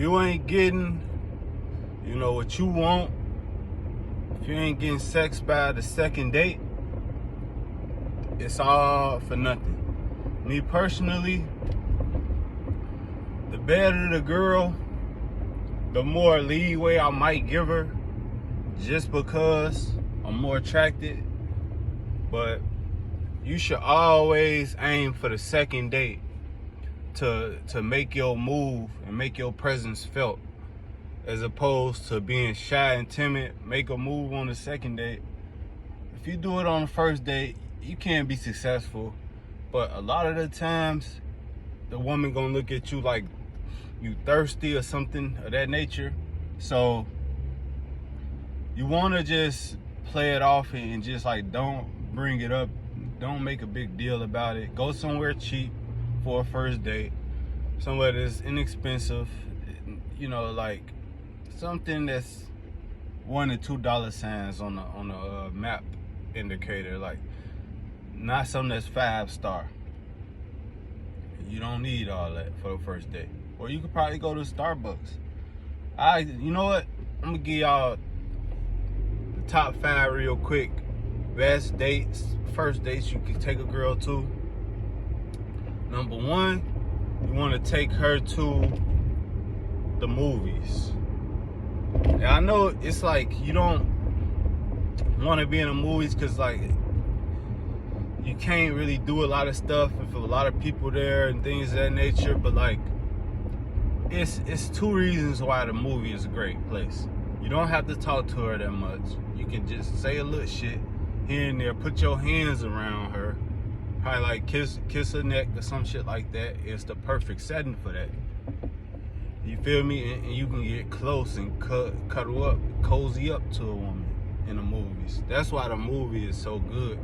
you ain't getting, what you want, if you ain't getting sex by the second date, it's all for nothing. Me personally, the better the girl, the more leeway I might give her, just because I'm more attracted. But you should always aim for the second date to make your move and make your presence felt, as opposed to being shy and timid. Make a move on the second date. If you do it on the first date, you can't be successful. But a lot of the times, the woman gonna look at you like you thirsty or something of that nature. So you wanna just play it off and just like don't bring it up. Don't make a big deal about it. Go somewhere cheap for a first date. Somewhere that's inexpensive. Like something that's $1 or $2 signs on the map indicator. Like not something that's 5-star. You don't need all that for the first date. Or you could probably go to Starbucks. You know what? I'm gonna give y'all the top 5 real quick. Best dates, first dates you can take a girl to. Number 1, you want to take her to the movies. Now, I know it's like you don't want to be in the movies because like you can't really do a lot of stuff with a lot of people there and things of that nature, but like it's 2 reasons why the movie is a great place. You don't have to talk to her that much. You can just say a little shit here and there, put your hands around her, probably like kiss her neck or some shit like that. It's the perfect setting for that. You feel me? And you can get close and cuddle up, cozy up to a woman in the movies. That's why the movie is so good.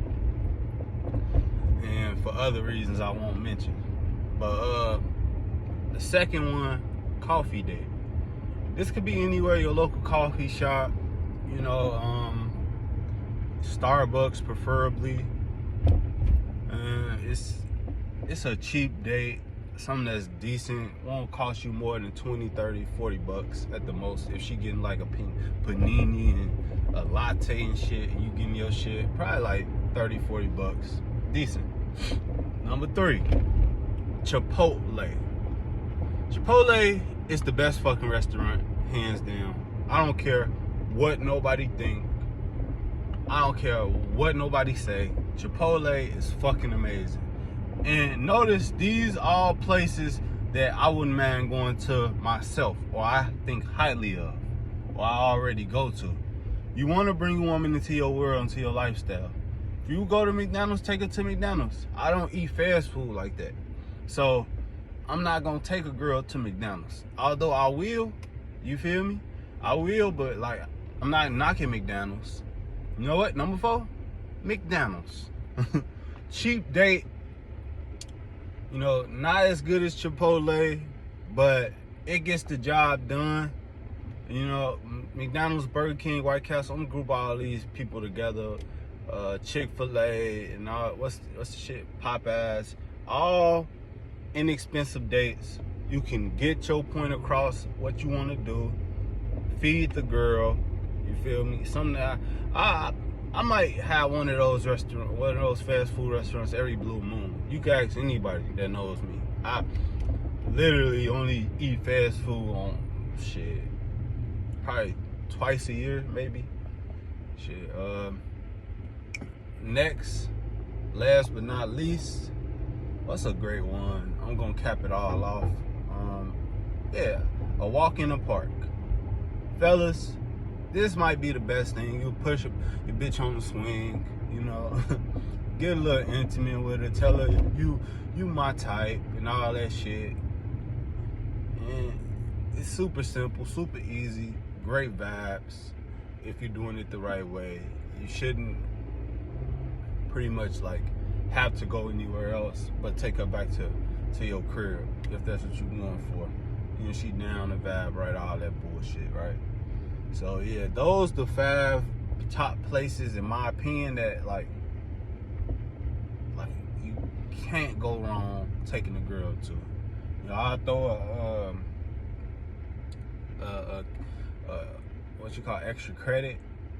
And for other reasons I won't mention. But the second one, coffee date. This could be anywhere, your local coffee shop, Starbucks preferably. It's a cheap date, something that's decent, won't cost you more than 20, 30, 40 bucks at the most. If she getting like a panini and a latte and shit, and you getting your shit, probably like 30, 40 bucks. Decent. Number 3, Chipotle. Chipotle is the best fucking restaurant, hands down. I don't care what nobody think. I don't care what nobody say. Chipotle is fucking amazing. And notice these are places that I wouldn't mind going to myself, or I think highly of, or I already go to. You want to bring a woman into your world, into your lifestyle. If you go to McDonald's, take her to McDonald's. I don't eat fast food like that. So I'm not gonna take a girl to McDonald's. Although I will, you feel me? I will, but like I'm not knocking McDonald's. You know what? Number 4, McDonald's. Cheap date. Not as good as Chipotle, but it gets the job done. McDonald's, Burger King, White Castle, I'm gonna group all these people together. Chick-fil-A and all, what's the shit? Popeyes. All inexpensive dates. You can get your point across, what you want to do. Feed the girl. You feel me? Something that I might have one of those fast food restaurants every blue moon. You can ask anybody that knows me. I literally only eat fast food on shit probably twice a year, maybe. Shit. Next, last but not least, what's a great one? I'm gonna cap it all off. A walk in the park. Fellas, this might be the best thing. You push your bitch on the swing, get a little intimate with her, tell her you my type and all that shit. And it's super simple, super easy, great vibes if you're doing it the right way. You shouldn't pretty much like have to go anywhere else but take her back to your crib if that's what you're going for. She down the vibe, right? All that bullshit, right? So yeah, those the 5 top places in my opinion that like you can't go wrong taking a girl to. I'll throw what you call extra credit,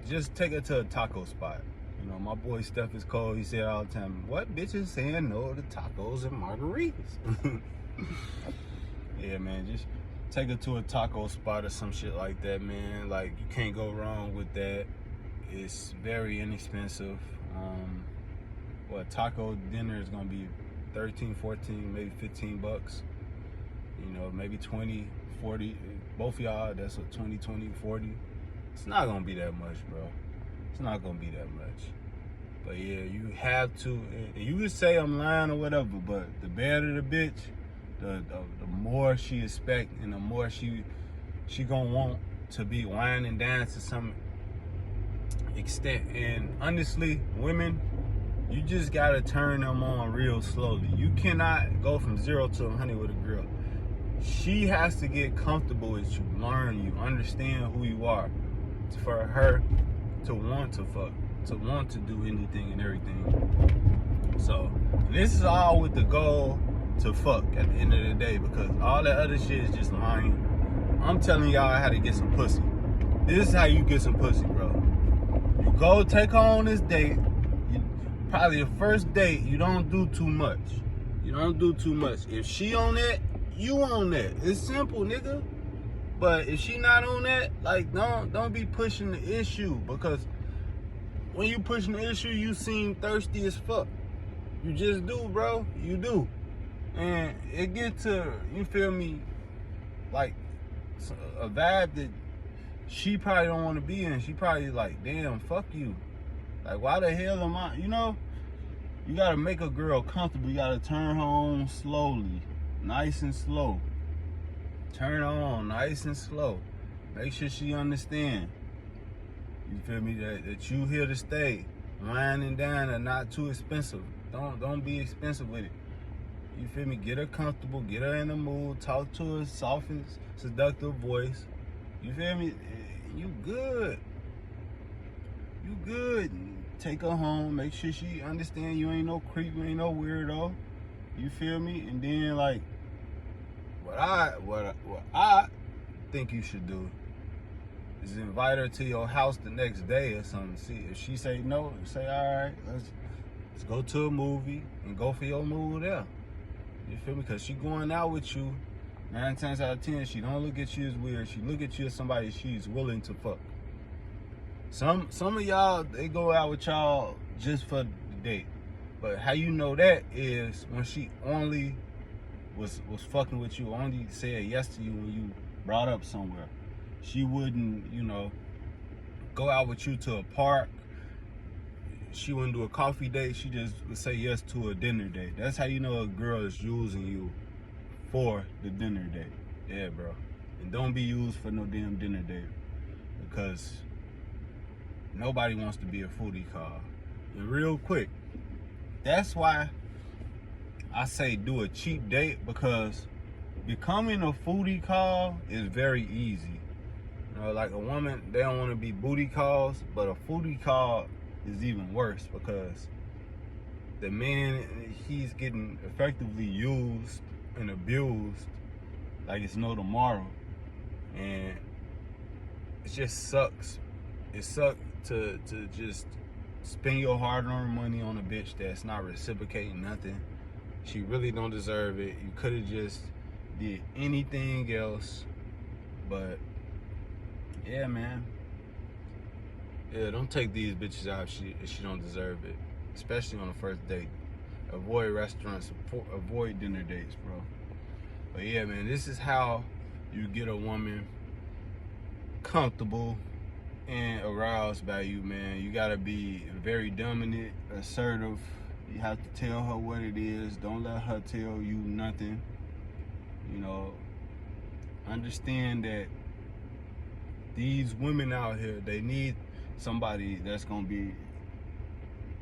just take her to a taco spot. You know, my boy Steph is cold. He said all the time, "What bitches saying no to tacos and margaritas?" Yeah, man, just take her to a taco spot or some shit like that, man. Like, you can't go wrong with that. It's very inexpensive. Taco dinner is gonna be 13, 14, maybe 15 bucks. You know, maybe 20, 40. Both of y'all, that's what, 20, 20, 40. It's not gonna be that much, bro. It's not gonna be that much. But yeah, you have to. You could say I'm lying or whatever, but the better the bitch, the more she expect, and the more she gonna want to be wine and dine to some extent. And honestly, women, you just gotta turn them on real slowly. You cannot go from 0 to 100 with a girl. She has to get comfortable with you, learn you, understand who you are, for her to want to fuck, to want to do anything and everything. So this is all with the goal to fuck at the end of the day, because all that other shit is just lying. I'm telling y'all how to get some pussy. This is how you get some pussy, bro. You go take her on this date. Probably the first date, you don't do too much. You don't do too much. If she on that, you on that. It's simple, nigga. But if she not on that, like, don't be pushing the issue, because when you pushing the issue, you seem thirsty as fuck. You just do, bro. You do. And it get to, you feel me, like a vibe that she probably don't want to be in. She probably like, damn, fuck you. Like, why the hell am I? You know, you gotta make a girl comfortable. You gotta turn her on slowly, nice and slow. Turn her on nice and slow. Make sure she understand. You feel me? That you here to stay. Wine and dine are not too expensive. Don't be expensive with it. You feel me? Get her comfortable. Get her in the mood. Talk to her soft and seductive voice. You feel me? You good. You good. Take her home. Make sure she understand you ain't no creep. You ain't no weirdo. You feel me? And then, like, what I think you should do is invite her to your house the next day or something. See, if she say no, say, all right, let's go to a movie and go for your mood there. You feel me? Because she going out with you, 9 times out of 10, she don't look at you as weird. She look at you as somebody she's willing to fuck. Some of y'all, they go out with y'all just for the date. But how you know that is when she only was fucking with you, only said yes to you when you brought up somewhere. She wouldn't, you know, go out with you to a park. She wouldn't do a coffee date. She just would say yes to a dinner date. That's how you know a girl is using you for the dinner date. Yeah, bro. And don't be used for no damn dinner date, because nobody wants to be a foodie call. And real quick, that's why I say do a cheap date, because becoming a foodie call is very easy. You know, like a woman, they don't want to be booty calls, but a foodie call is even worse, because the man, he's getting effectively used and abused like it's no tomorrow. And it just sucks. It sucks to just spend your hard-earned money on a bitch that's not reciprocating nothing. She really don't deserve it. You could have just did anything else. But yeah, man. Yeah, don't take these bitches out if she don't deserve it, especially on the first date. Avoid restaurants, avoid dinner dates, bro. But yeah, man, this is how you get a woman comfortable and aroused by you, man. You gotta be very dominant, assertive. You have to tell her what it is. Don't let her tell you nothing. You know, understand that these women out here, they need somebody that's gonna be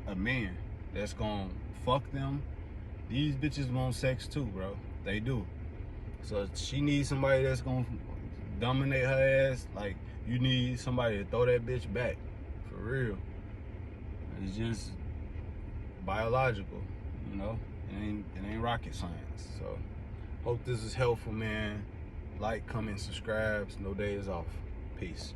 a man, that's gonna fuck them. These bitches want sex too, bro. They do. So she needs somebody that's gonna dominate her ass. Like, you need somebody to throw that bitch back. For real. It's just biological, you know? It ain't rocket science. So hope this is helpful, man. Like, comment, subscribe. No days off. Peace.